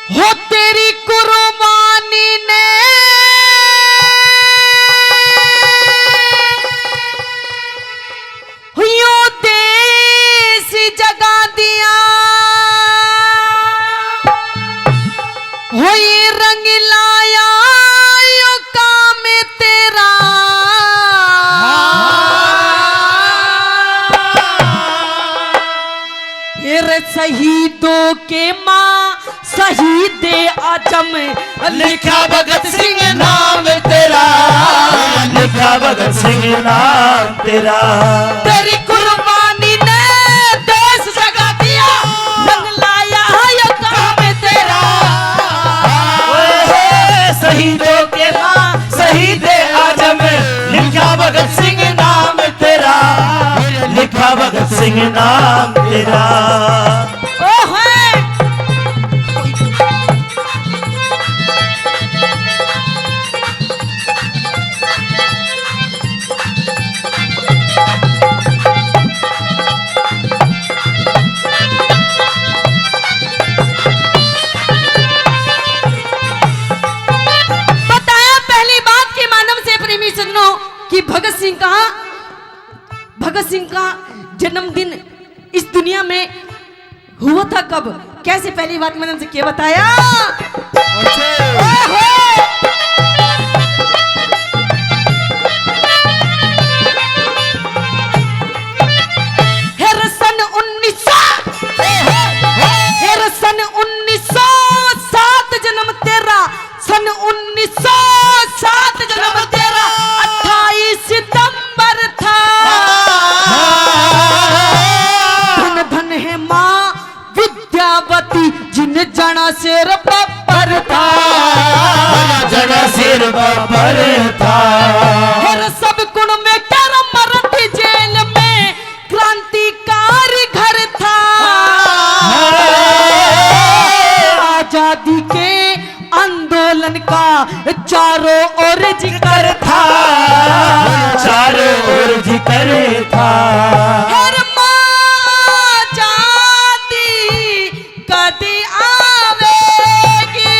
हो तेरी कुर्बानी ने यो देश जगा दिया, हो ये रंग लाया यो काम तेरा। ये शहीदों के माँ शहीद आजम, लिखा भगत सिंह नाम तेरा, लिखा भगत सिंह नाम तेरा। तेरी कुर्बानी ने देश जगा दिया, रंग लाया ये काम तेरा। शहीदों के माँ शहीद आजम, लिखा भगत सिंह नाम तेरा, लिखा भगत सिंह नाम तेरा। कि भगत सिंह का जन्मदिन इस दुनिया में हुआ था कब, कैसे, पहली बात मैंने उनसे क्या बताया। सन 1907 जन्म तेरा, सन 1907 जन्म तेरा, 28 सितंबर था। धन धन है माँ विद्यावती, जिन जना सिर बब्बर था, जना सिर बब्बर था। हर सब गुण में कर मराठी जेल में क्रांतिकारी घर था। आजादी के आंदोलन का चारों ओर जिक्र था, चारों ओर जिक्र था। हर आजादी कदी आवेगी,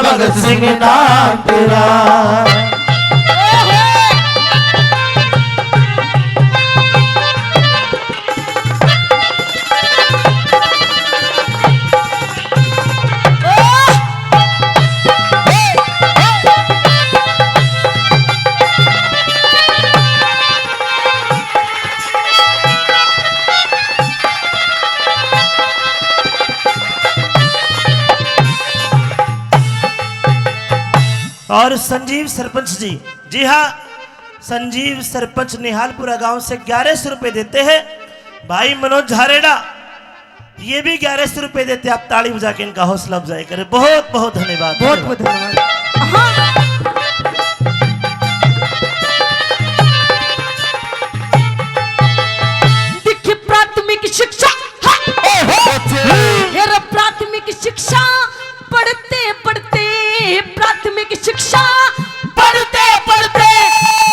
भगत सिंह नाम तेरा। और संजीव सरपंच जी हाँ, संजीव सरपंच निहालपुरा गांव से 1100 रुपए देते हैं। भाई मनोज झारेड़ा ये भी 1100 रुपए देते हैं। आप ताली बजा के इनका हौसला अफजाई करें। बहुत बहुत धन्यवाद, बहुत बहुत धन्यवाद। देखिए प्राथमिक शिक्षा, प्राथमिक शिक्षा पढ़ते पढ़ते, प्राथमिक शिक्षा पढ़ते पढ़ते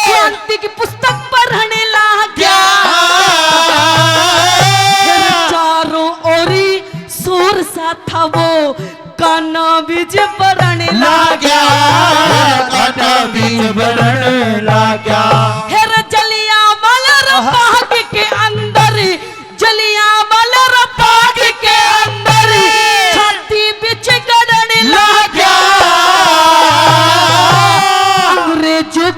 क्रांति की पुस्तक पढ़ने लग गया। चारों ओरी शोर सा था वो, गाना बीज बढ़ने लग गया, गाना बीज बढ़ने लग गया। हेर जलियांवाला बाग के अंदर, जलियांवाला बाग के अंदर छाती बिच गड़ने लग गया। अंग्रेजों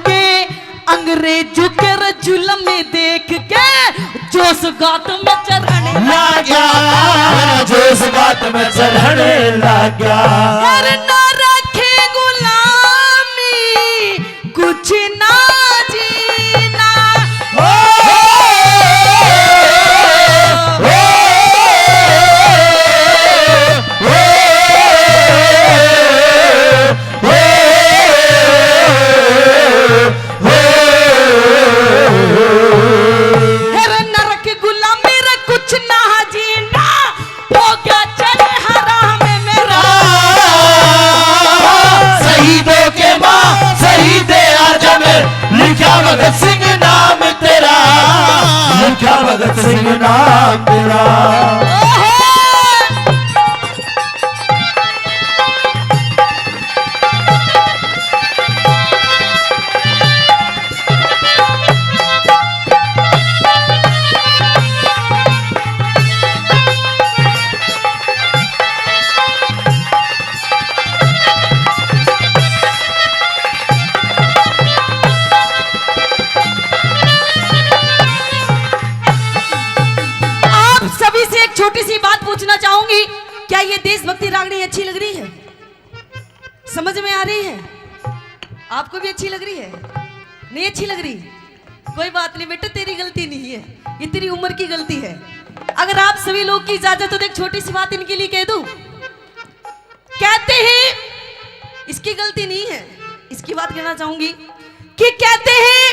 के जुल्म में देख के जोश गात में चढ़ने लग गया, जोश गात में चढ़ने लग गया। ना रखे गुलामी कुछ ना जीना, सिंह नाम तेरा। सभी से एक छोटी सी बात पूछना चाहूंगी, क्या ये देशभक्ति रागनी अच्छी लग रही है? समझ में आ रही है? आपको भी अच्छी लग रही है? नहीं अच्छी लग रही? कोई बात नहीं बेटा, तेरी गलती नहीं है, ये तेरी उम्र की गलती है। अगर आप सभी लोग की इजाजत हो तो एक छोटी सी बात इनके लिए कह दूं। कहते हैं इसकी गलती नहीं है, इसकी बात कहना चाहूंगी कि कहते हैं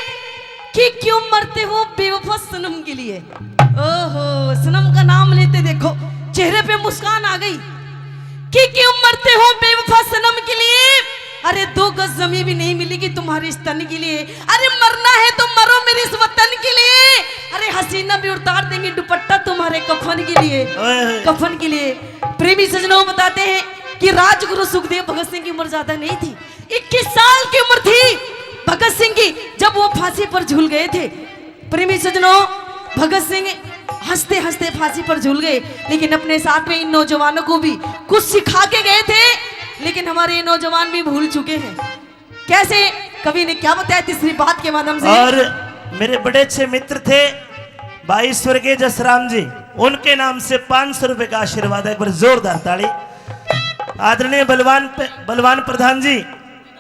कि क्यों मरते हो बेवफा सनम के लिए। ओहो, सनम का नाम लेते देखो चेहरे पे मुस्कान आ गई कि क्यों मरते हो बेवफा सनम के लिए। अरे 2 गज जमीन भी नहीं मिलेगी तुम्हारे इस तन के लिए। अरे मरना है तो मरो मेरे इस वतन के लिए। अरे हसीना भी उतार देंगे दुपट्टा तुम्हारे कफन के लिए, कफन के लिए। प्रेमी सजनों बताते हैं कि राजगुरु सुखदेव भगत सिंह की उम्र ज्यादा नहीं थी, 21 साल की उम्र थी भगत सिंह की जब वो फांसी पर झूल गए थे। प्रेमी सजनों, भगत सिंह हंसते हंसते फांसी पर झूल गए, लेकिन अपने साथ में इन नौजवानों को भी कुछ सिखा के गए थे। लेकिन हमारे ये नौजवान भी भूल चुके हैं। कैसे? कवि ने क्या बताया तीसरी बात के माध्यम से। और मेरे बड़े अच्छे मित्र थे भाई स्वर्गीय जसराम जी, उनके नाम से 500 रुपए का आशीर्वाद है। एक बार जोरदार ताली। आदरणीय बलवान प्रधान जी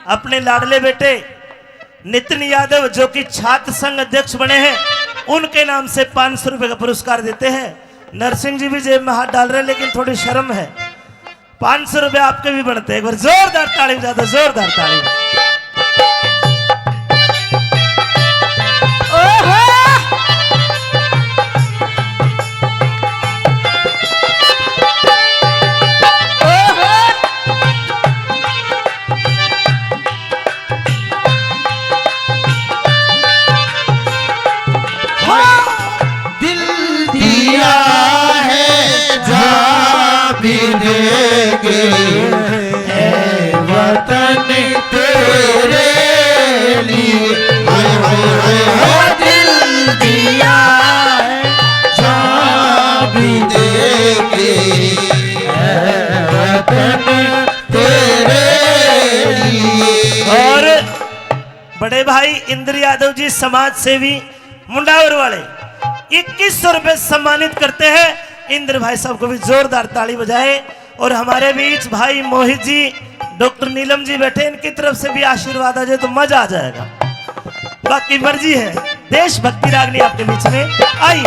अपने लाडले बेटे नितिन यादव जो कि छात्र संघ अध्यक्ष बने हैं, उनके नाम से 500 रुपए का पुरस्कार देते हैं। नरसिंह जी भी जेब में हाथ डाल रहे हैं, लेकिन थोड़ी शर्म है। 500 रुपए आपके भी बनते हैं। एक बार जोरदार ताली बजाते, जोरदार ताली। वतन तेरे लिए दिल दिया जान भी देंगे, वतन तेरे लिए। और बड़े भाई इंद्र यादव जी समाज सेवी मुंडावर वाले 2100 रुपए सम्मानित करते हैं। इंद्र भाई साहब को भी जोरदार ताली बजाए। और हमारे बीच भाई मोहित जी, डॉक्टर नीलम जी बैठे, इनकी तरफ से भी आशीर्वाद आ जाए तो मजा आ जाएगा। बाकी मर्जी है। देशभक्ति रागनी आपके बीच में आई।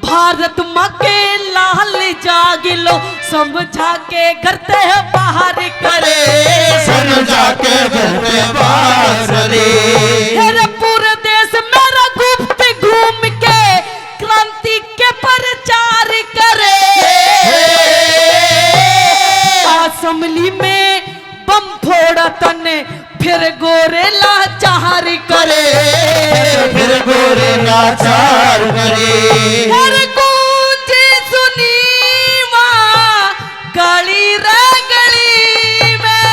भारत माँ के लाल जागिलो समझा के करते हैं बाहर करे, समझा के करते बाहर करे। पूरे देश मेरा गुप्त घूम के क्रांति के प्रचार करे। असेंबली में बम फोड़ा तने फिर गोरे लाचार करे, फिर गोरे लाचार करे। हर गूंजे सुनी माँ गली रे गली में।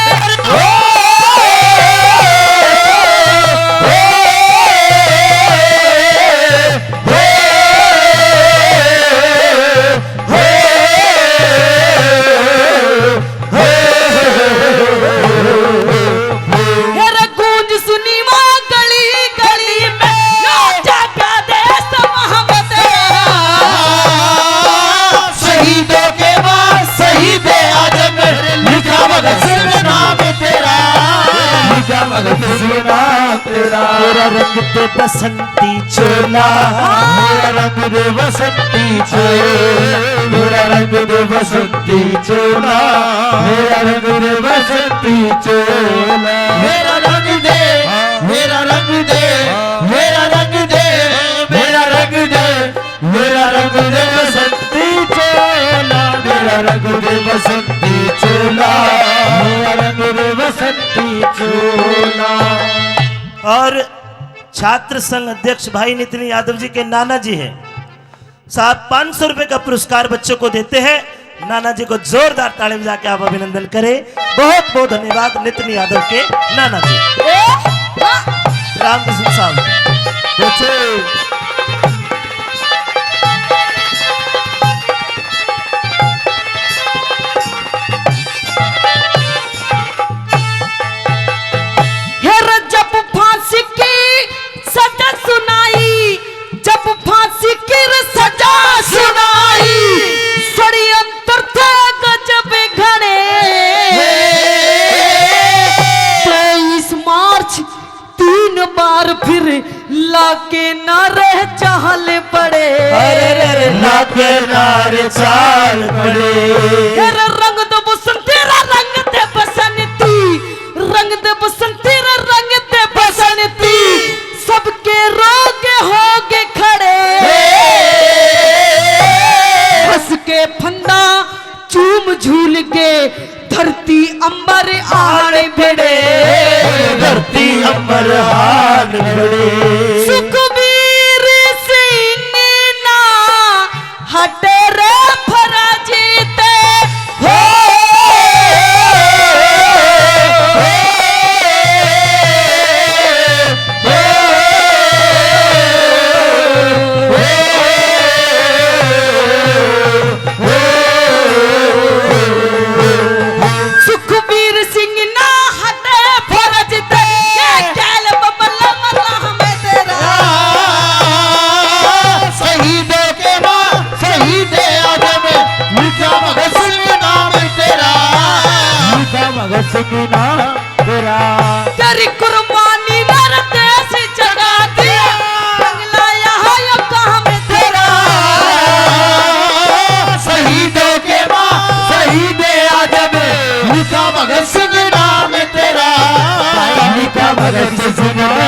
चोला मेरा रंग दे बसंती चोला मेरा रंग दे बसंती चोला मेरा रंग दे बसंती चोला मेरा रंग दे बसंती चोला मेरा रंग दे मेरा रंग दे मेरा रंग दे मेरा रंग दे मेरा रंग दे बसंती चोला मेरा रंग दे बसंती चोला मेरा रंग दे बसंती चोला। और छात्र संघ अध्यक्ष भाई नितिन यादव जी के नाना जी हैं साहब 500 रुपए का पुरस्कार बच्चों को देते हैं। नाना जी को जोरदार ताली बजा के आप अभिनंदन करें। बहुत बहुत धन्यवाद नितिन यादव के नाना जी। रामकृष्ण साहब जब फांसी की सजा सुनाई जब फांसी की सजा सुनाई षड्यंत्र थे गजब घड़े 23 मार्च 3 बार फिर लाके नारे चाल पड़े अरे लाके नारे चाल पड़े तेरा रंग दे बसंती रंग दे बसंती रंग दे बसंती रंग दे बसंती सबके रोग होगे खड़े हंस के फंदा चूम झूल के धरती अंबर आड़ भिड़े धरती अंबर हाल भिड़े सुखबीर सिंह ना हटे रे फराजीते हो सुखबीर सिंह ना हटे फराजीते ये कैल बबला मरला हमें तेरा शहीदों के मां शहीदे आजम लिखा भगत सिंह नाम तेरा लिखा भगत सिंह नाम तेरा तेरी कुर्बानी मेरा देश जगा दिया बंगला यहाँ यो कहाँ में तेरा शहीदों के मां शहीदे आजम लिखा भगत सिंह नाम तेरा लिखा भगत सिंह नाम